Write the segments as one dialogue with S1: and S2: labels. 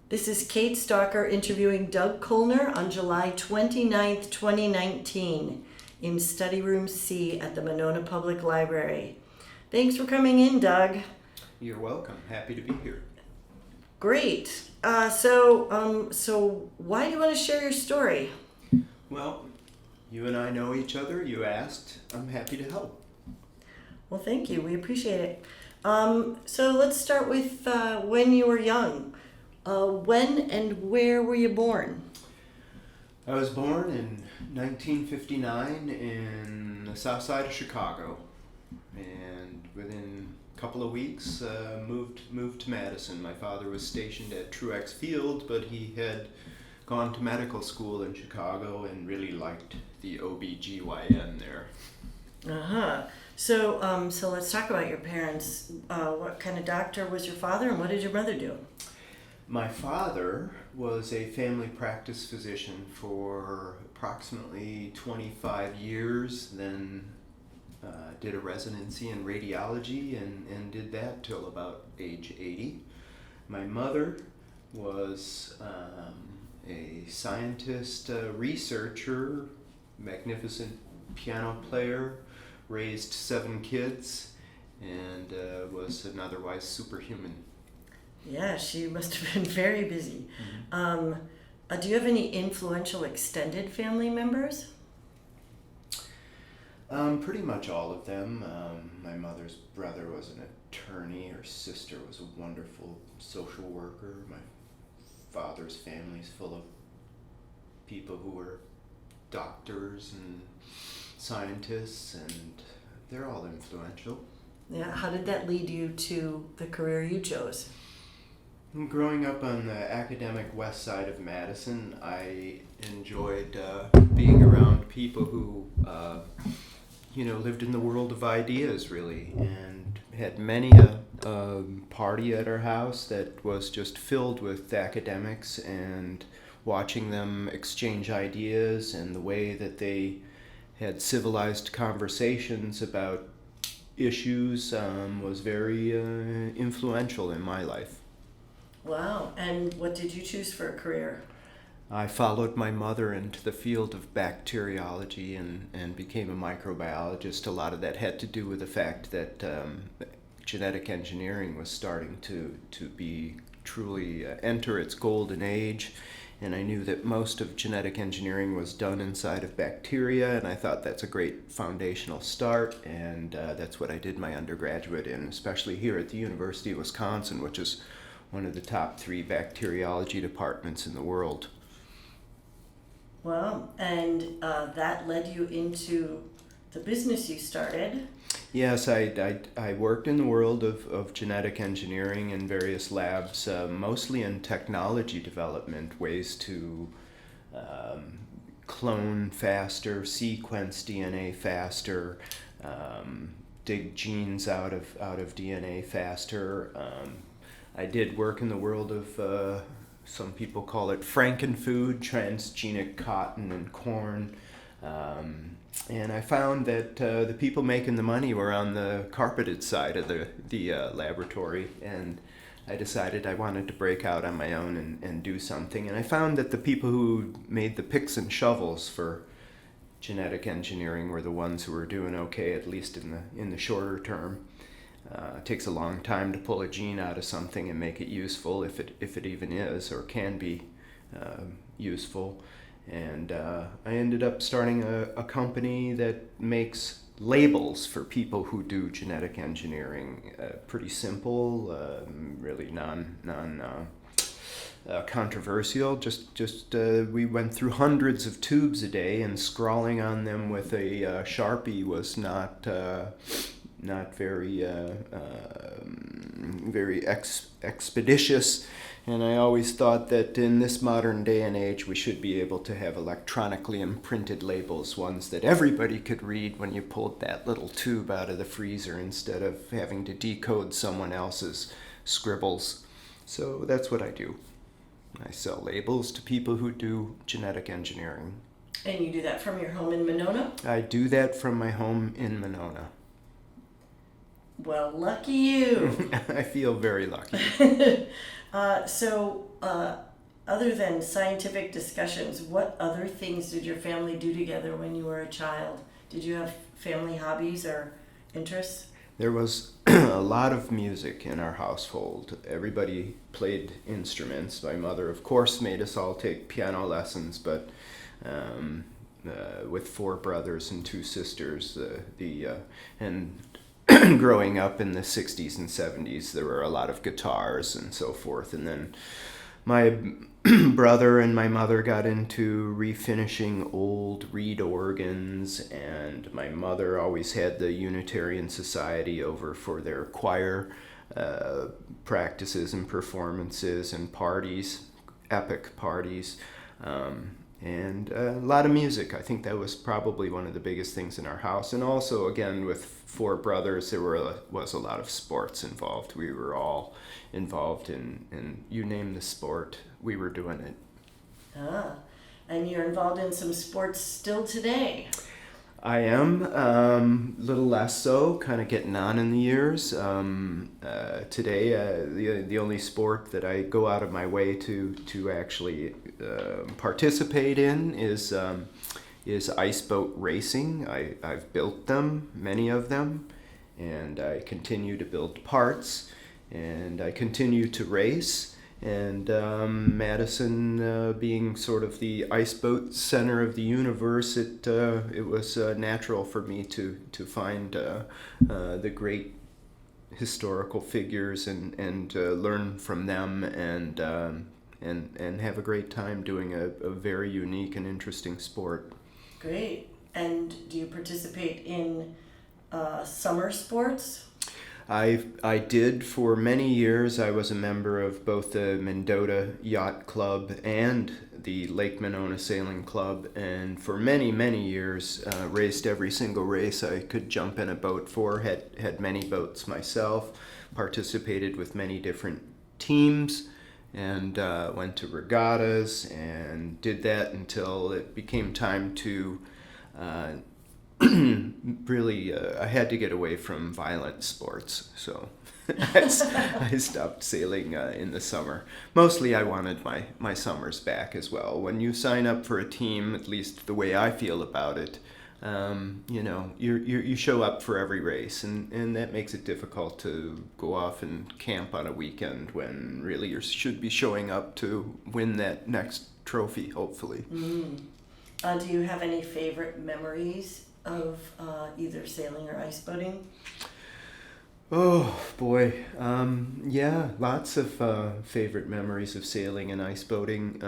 S1: This is Kate Stalker interviewing Doug Kolner on July 29th, 2019 in Study Room C at the Monona Public Library. Thanks for coming in, Doug.
S2: You're welcome. Happy to be here.
S1: Great. So why do you want to share your story?
S2: Well, you and I know each other. You asked. I'm happy to help.
S1: Well, thank you. We appreciate it. So let's start with when you were young. When and where were you born?
S2: I was born in 1959 in the south side of Chicago, and within a couple of weeks moved to Madison. My father was stationed at Truex Field, but he had gone to medical school in Chicago and really liked the OB/GYN there.
S1: Uh-huh. So let's talk about your parents. What kind of doctor was your father, and what did your mother do?
S2: My father was a family practice physician for approximately 25 years, then did a residency in radiology and did that till about age 80. My mother was a scientist, researcher, magnificent piano player, raised 7 kids, and was an otherwise superhuman.
S1: Yeah, she must have been very busy.
S2: Mm-hmm.
S1: Do you have any influential extended family members?
S2: Pretty much all of them. My mother's brother was an attorney. Her sister was a wonderful social worker. My father's family's full of people who were doctors and scientists, and they're all influential.
S1: Yeah, how did that lead you to the career you chose?
S2: Growing up on the academic west side of Madison, I enjoyed being around people who, lived in the world of ideas, really, and had many a party at our house that was just filled with academics, and watching them exchange ideas and the way that they had civilized conversations about issues was very influential in my life.
S1: Wow, and what did you choose for a career?
S2: I followed my mother into the field of bacteriology and became a microbiologist. A lot of that had to do with the fact that genetic engineering was starting to be truly enter its golden age. And I knew that most of genetic engineering was done inside of bacteria, and I thought that's a great foundational start, and that's what I did my undergraduate in, especially here at the University of Wisconsin, which is one of the top 3 bacteriology departments in the world.
S1: Well, and that led you into the business you started.
S2: Yes, I worked in the world of genetic engineering in various labs, mostly in technology development, ways to clone faster, sequence DNA faster, dig genes out of DNA faster. I did work in the world of, some people call it Frankenfood, transgenic cotton and corn. And I found that the people making the money were on the carpeted side of the laboratory, and I decided I wanted to break out on my own and do something. And I found that the people who made the picks and shovels for genetic engineering were the ones who were doing okay, at least in the shorter term. It takes a long time to pull a gene out of something and make it useful, if it even is or can be useful. And I ended up starting a company that makes labels for people who do genetic engineering. Pretty simple, really non controversial. Just we went through hundreds of tubes a day, and scrawling on them with a Sharpie was not very expeditious. And I always thought that in this modern day and age, we should be able to have electronically imprinted labels, ones that everybody could read when you pulled that little tube out of the freezer instead of having to decode someone else's scribbles. So that's what I do. I sell labels to people who do genetic engineering.
S1: And you do that from your home in Monona?
S2: I do that from my home in Monona.
S1: Well, lucky you.
S2: I feel very lucky.
S1: Other than scientific discussions, what other things did your family do together when you were a child? Did you have family hobbies or interests?
S2: There was a lot of music in our household. Everybody played instruments. My mother, of course, made us all take piano lessons, but with four brothers and two sisters, and growing up in the 60s and 70s, there were a lot of guitars and so forth. And then my brother and my mother got into refinishing old reed organs, and my mother always had the Unitarian Society over for their choir practices and performances and parties, epic parties. And a lot of music. I think that was probably one of the biggest things in our house. And also, again, with four brothers, there was a lot of sports involved. We were all involved in you name the sport, we were doing it.
S1: And you're involved in some sports still today.
S2: I am, little less so, kind of getting on in the years. Today, the only sport that I go out of my way to actually participate in is ice boat racing. I've built them, many of them, and I continue to build parts, and I continue to race. And Madison, being sort of the ice boat center of the universe, it was natural for me to find the great historical figures and learn from them and have a great time doing a very unique and interesting sport.
S1: Great. And do you participate in summer sports?
S2: I did for many years. I was a member of both the Mendota Yacht Club and the Lake Monona Sailing Club, and for many, many years raced every single race I could jump in a boat for, had many boats myself, participated with many different teams, and went to regattas and did that until it became time to really, I had to get away from violent sports, so I stopped sailing in the summer. Mostly I wanted my summers back as well. When you sign up for a team, at least the way I feel about it, you show up for every race, and that makes it difficult to go off and camp on a weekend when really you should be showing up to win that next trophy, hopefully.
S1: Do you have any favorite memories of either sailing or ice boating?
S2: Oh boy, yeah, lots of favorite memories of sailing and ice boating.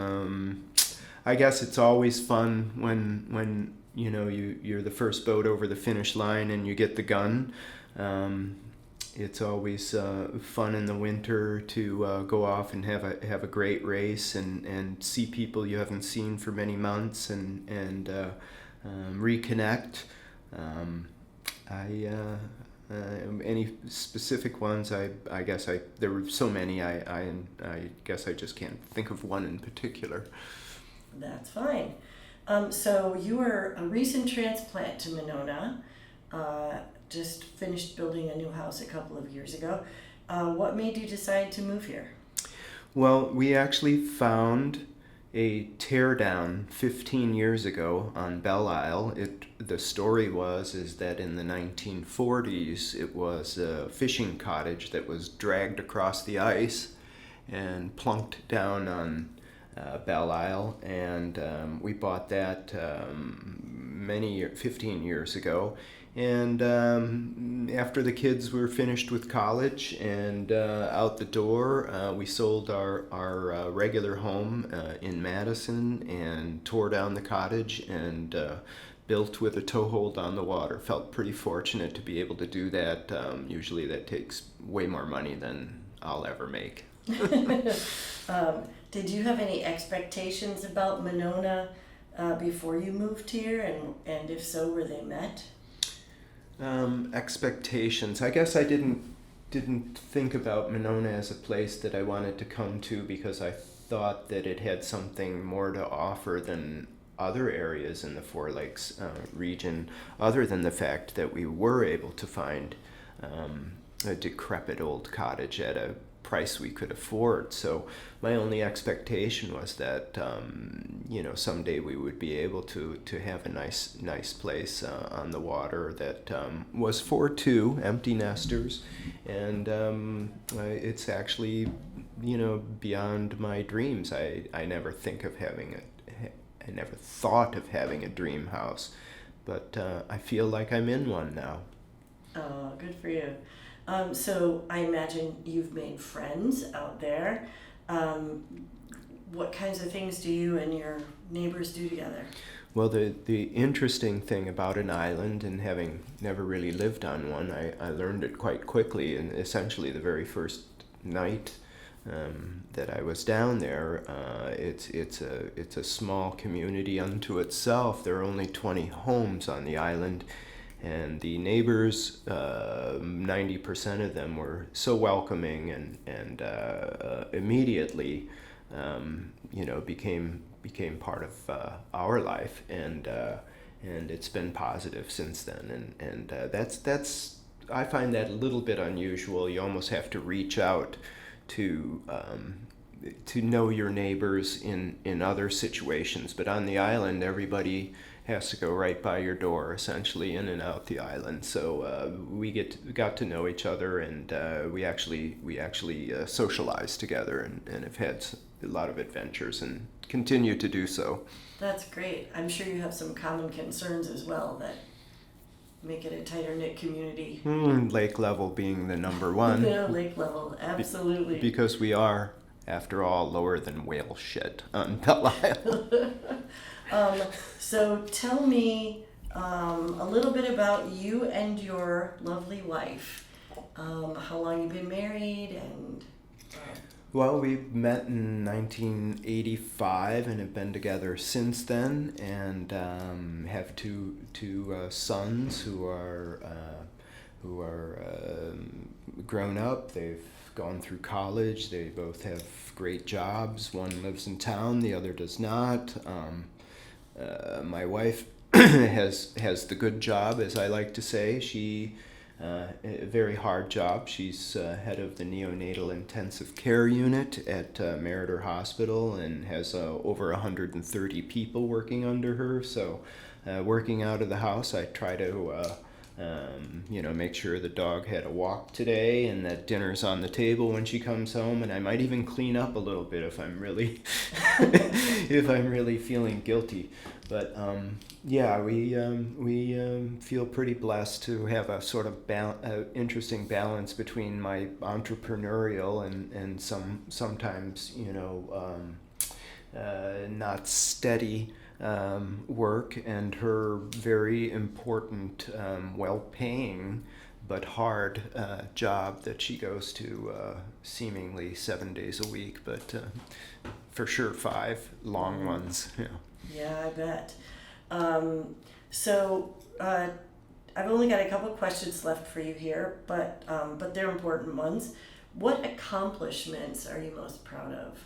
S2: I guess it's always fun when you're the first boat over the finish line and you get the gun. It's always fun in the winter to go off and have a great race and see people you haven't seen for many months and reconnect. Any specific ones? I guess there were so many. I guess I just can't think of one in particular.
S1: That's fine. So you were a recent transplant to Monona. Just finished building a new house a couple of years ago. What made you decide to move here?
S2: Well, we actually found a teardown 15 years ago on Belle Isle. The story is that in the 1940s it was a fishing cottage that was dragged across the ice and plunked down on Belle Isle, and we bought that 15 years ago. And after the kids were finished with college and out the door, we sold our regular home in Madison and tore down the cottage and built with a towhold on the water. Felt pretty fortunate to be able to do that. Usually that takes way more money than I'll ever make.
S1: Did you have any expectations about Monona before you moved here, and if so, were they met?
S2: Expectations. I guess I didn't think about Monona as a place that I wanted to come to because I thought that it had something more to offer than other areas in the Four Lakes region, other than the fact that we were able to find a decrepit old cottage at a price we could afford. So my only expectation was that someday we would be able to have a nice place on the water that was for two empty nesters, and it's actually beyond my dreams. I never I never thought of having a dream house, but I feel like I'm in one now.
S1: Oh, good for you. So I imagine you've made friends out there. What kinds of things do you and your neighbors do together?
S2: Well, the interesting thing about an island, and having never really lived on one, I learned it quite quickly, and essentially the very first night that I was down there. It's a small community unto itself. There are only 20 homes on the island, and the neighbors, 90% of them were so welcoming and immediately, became part of our life, and it's been positive since then. And that's I find that a little bit unusual. You almost have to reach out to know your neighbors in other situations, but on the island, everybody has to go right by your door, essentially, in and out the island. So we got to know each other, and we actually socialized together, and have had a lot of adventures and continue to do so.
S1: That's great. I'm sure you have some common concerns as well that make it a tighter knit community.
S2: Lake level being the number one.
S1: Yeah, lake level, absolutely.
S2: Because we are, after all, lower than whale shit on Belle Isle.
S1: So tell me a little bit about you and your lovely wife. How long you've been married, and
S2: Well, we met in 1985 and have been together since then, and have two sons who are grown up. They've gone through college. They both have great jobs. One lives in town, the other does not. My wife has the good job, as I like to say. She a very hard job. She's head of the neonatal intensive care unit at Meriter Hospital, and has over 130 people working under her. So working out of the house, I try to make sure the dog had a walk today, and that dinner's on the table when she comes home, and I might even clean up a little bit if I'm really if I'm really feeling guilty. But we feel pretty blessed to have a sort of interesting balance between my entrepreneurial and sometimes not steady work, and her very important, well-paying but hard job that she goes to seemingly 7 days a week, but for sure 5 long ones. Yeah.
S1: Yeah, I bet. So I've only got a couple questions left for you here, but they're important ones. What accomplishments are you most proud of?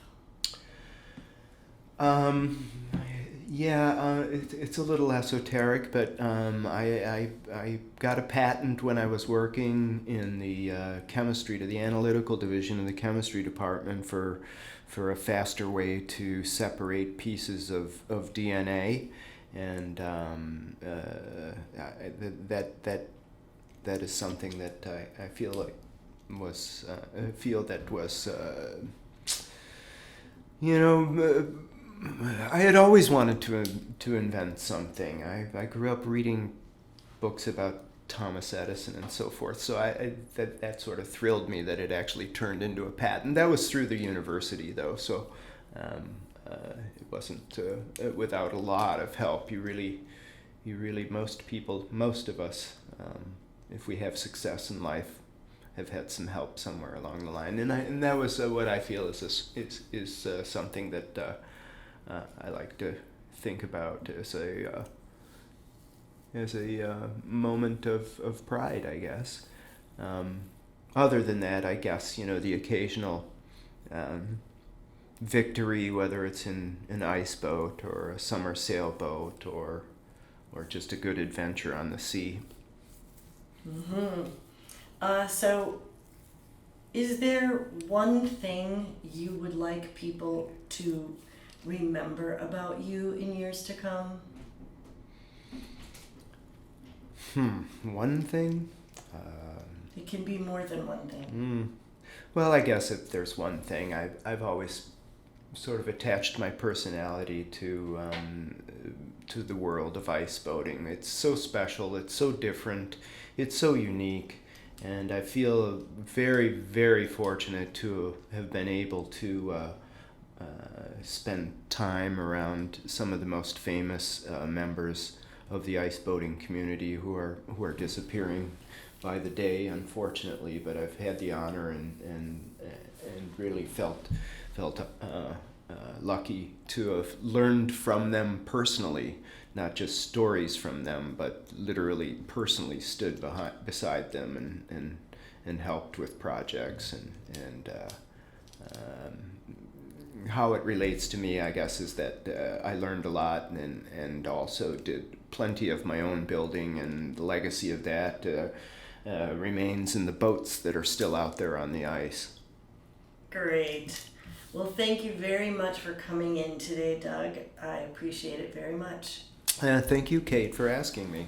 S2: It's a little esoteric, but I got a patent when I was working in the the analytical division of the chemistry department for a faster way to separate pieces of DNA, and that is something that I feel like was I had always wanted to invent something. I grew up reading books about Thomas Edison and so forth, so that sort of thrilled me that it actually turned into a patent. That was through the university, though, so it wasn't without a lot of help. You really, most of us, if we have success in life, have had some help somewhere along the line, and that was what I feel is something that I like to think about as a moment of pride, I guess. Other than that, I guess the occasional victory, whether it's in an ice boat or a summer sailboat or just a good adventure on the sea.
S1: Mm-hmm. So Is there one thing you would like people to remember about you in years to come?
S2: One thing?
S1: It can be more than one thing.
S2: Well, I guess if there's one thing, I've always sort of attached my personality to the world of ice boating. It's so special, it's so different, it's so unique, and I feel very, very fortunate to have been able to spend time around some of the most famous members of the ice boating community who are disappearing by the day, unfortunately. But I've had the honor and really felt lucky to have learned from them personally, not just stories from them, but literally personally stood beside them and helped with projects and how it relates to me, I guess, is that I learned a lot and also did plenty of my own building, and the legacy of that remains in the boats that are still out there on the ice.
S1: Great. Well, thank you very much for coming in today, Doug. I appreciate it very much.
S2: Thank you, Kate, for asking me.